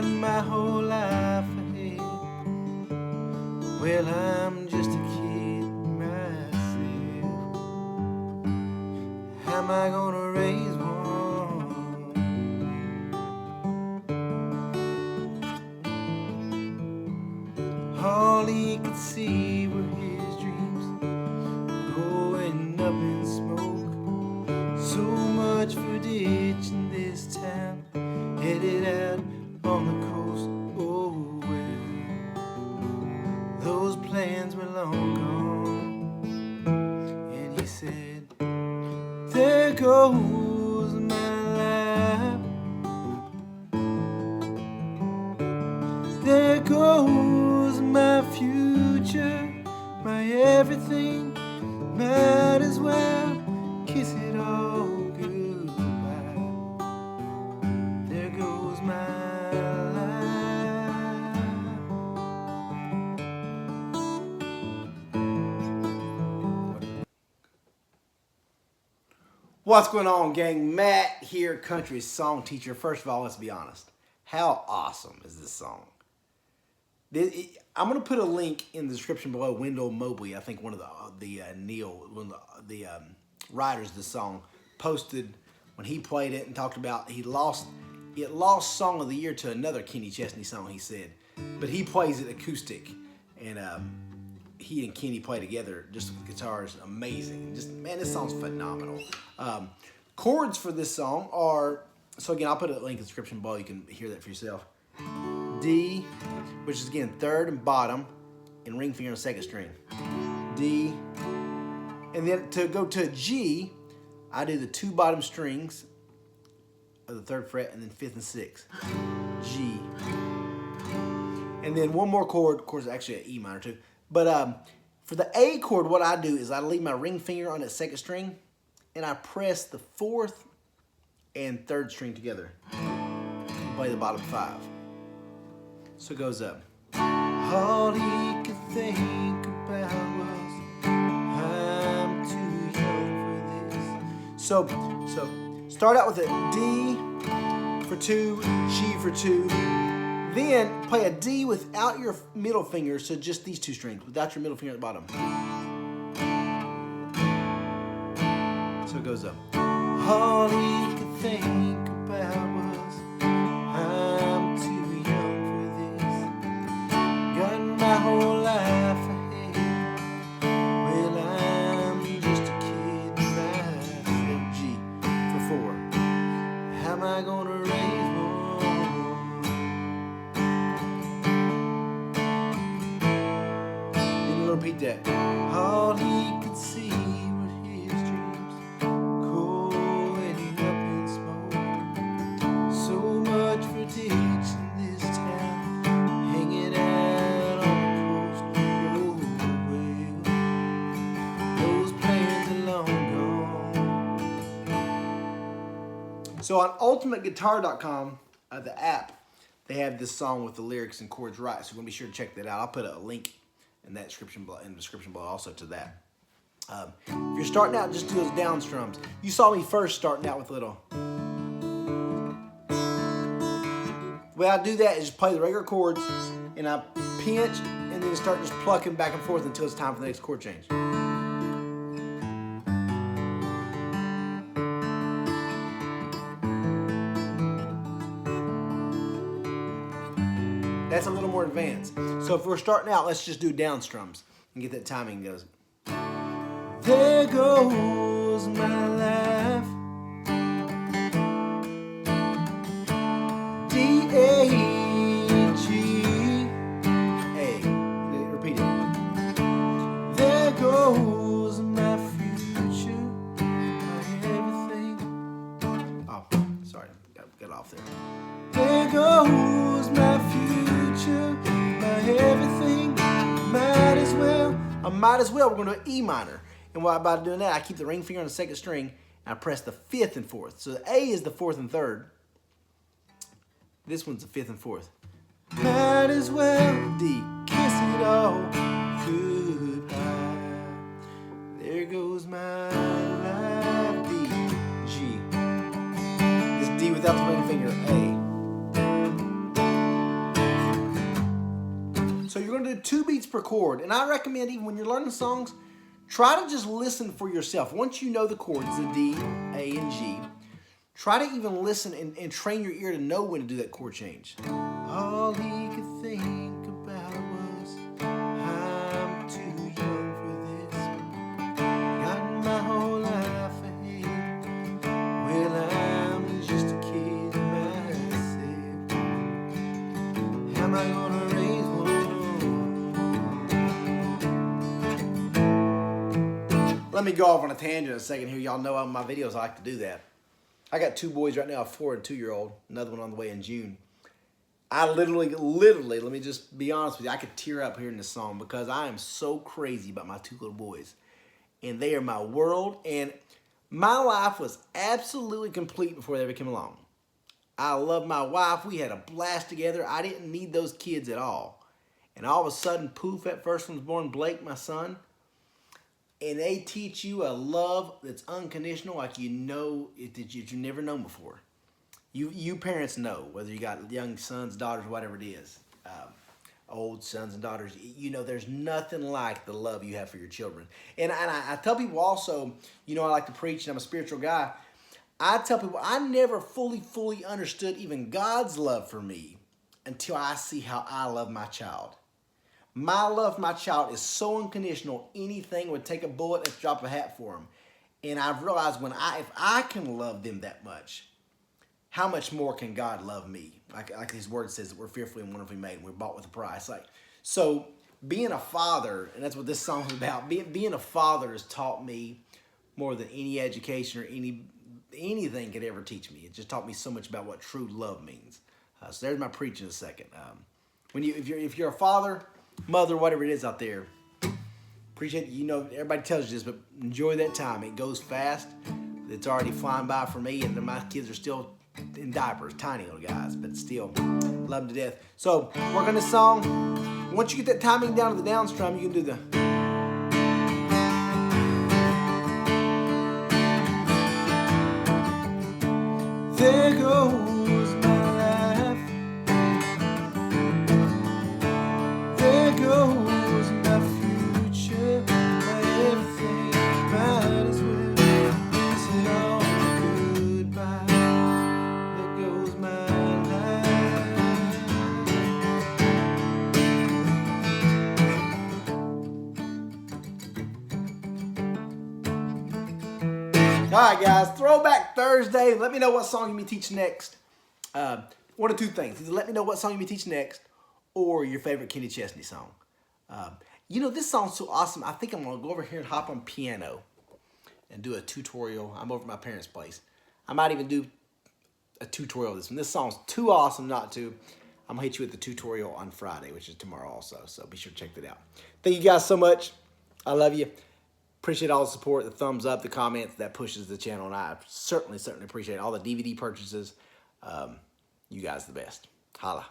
got my whole life ahead. Well, I'm just a kid myself. How am I gonna raise one? All he could see were his dreams going up in smoke. So much for ditching this town, headed out on the coast. Oh well, those plans were long gone. And he said, there goes my life, there goes my future, my everything. Might as well kiss it all goodbye. There goes my life. What's going on, gang? Matt here, country song teacher. First of all, let's be honest. How awesome is this song? I'm going to put a link in the description below. Wendell Mobley, I think one of the writers of the song, posted when he played it and talked about it lost Song of the Year to another Kenny Chesney song, he said. But he plays it acoustic, and he and Kenny play together just with guitars. Amazing. Just, man, this song's phenomenal. Chords for this song are, so again, I'll put a link in the description below. You can hear that for yourself. D, which is again third and bottom, and ring finger on the second string. D, and then to go to G, I do the two bottom strings of the third fret, and then fifth and sixth. G, and then one more chord. Of course, actually an E minor too. But for the A chord, what I do is I leave my ring finger on that second string, and I press the fourth and third string together and play the bottom five. So it goes up. All he could think about was, I'm too young for this. So start out with a D for 2, G for 2. Then play a D without your middle finger, so just these two strings, without your middle finger at the bottom. So it goes up. All he could think about was, I'm too young for this. Got my whole life ahead. Well, I'm just a kid myself. G for 4. How am I gonna raise one? Then we'll repeat that. All he could see were his dreams going up in smoke. So much for ditching this town, hanging out on the coast. Oh well, those plans are long gone. So on ultimateguitar.com, the app, they have this song with the lyrics and chords right. So you're gonna be sure to check that out. I'll put a link in that description below also to that. If you're starting out, just do those down strums. You saw me first starting out with a little. The way I do that is just play the regular chords, and I pinch, and then start just plucking back and forth until it's time for the next chord change. That's a little more advanced. So if we're starting out, let's just do down strums and get that timing goes. There goes my life. D, A, G, A. Repeat it. There goes my future, my everything. Oh, sorry, got off there. There goes my future, my everything. Might as well. We're going to E minor. And while by doing that, I keep the ring finger on the second string, and I press the fifth and fourth. So the A is the fourth and third. This one's the fifth and fourth. Might as well D, kiss it all goodbye. There goes my life. D, G. This D without the ring finger. A. beats per chord. And I recommend, even when you're learning songs, try to just listen for yourself. Once you know the chords, the D, A, and G, try to even listen and train your ear to know when to do that chord change. All he could think about was, I'm too young for this. Got my whole life ahead. Well, I'm just a kid myself. How am I gonna raise one? Let me go off on a tangent a second here. Y'all know on my videos I like to do that. I got 2 boys right now, a 4- and 2-year-old. Another one on the way in June. I literally, let me just be honest with you, I could tear up hearing this song because I am so crazy about my 2 little boys. And they are my world, and my life was absolutely complete before they ever came along. I love my wife. We had a blast together. I didn't need those kids at all. And all of a sudden, poof, that first one's born, Blake, my son. And they teach you a love that's unconditional, like you know that you've never known before. You parents know, whether you got young sons, daughters, whatever it is, old sons and daughters, you know there's nothing like the love you have for your children. And I tell people also, you know I like to preach and I'm a spiritual guy. I tell people I never fully understood even God's love for me until I see how I love my child. My love for my child is so unconditional, anything would take a bullet and drop a hat for them. And I've realized if I can love them that much, how much more can God love me? Like His word says that we're fearfully and wonderfully made and we're bought with a price. So being a father, and that's what this song is about, being a father has taught me more than any education or anything could ever teach me. It just taught me so much about what true love means. So there's my preaching in a second. If you're a father, mother, whatever it is out there, appreciate it. You know, everybody tells you this, but enjoy that time. It goes fast. It's already flying by for me, and my kids are still in diapers, tiny little guys, but still love them to death. So work on this song. Once you get that timing down to the downstrum, you can do the. There goes my life. There goes my future, my everything. Might as well say all goodbye. There goes my life. All right, guys, Throwback Thursday. Let me know what song you may teach next. One of 2 things. Either let me know what song you may teach next or your favorite Kenny Chesney song. You know, this song's so awesome. I think I'm going to go over here and hop on piano and do a tutorial. I'm over at my parents' place. I might even do a tutorial of this one. This song's too awesome not to. I'm going to hit you with the tutorial on Friday, which is tomorrow also. So be sure to check that out. Thank you guys so much. I love you. Appreciate all the support, the thumbs up, the comments. That pushes the channel. And I certainly appreciate all the DVD purchases. You guys are the best. Holla.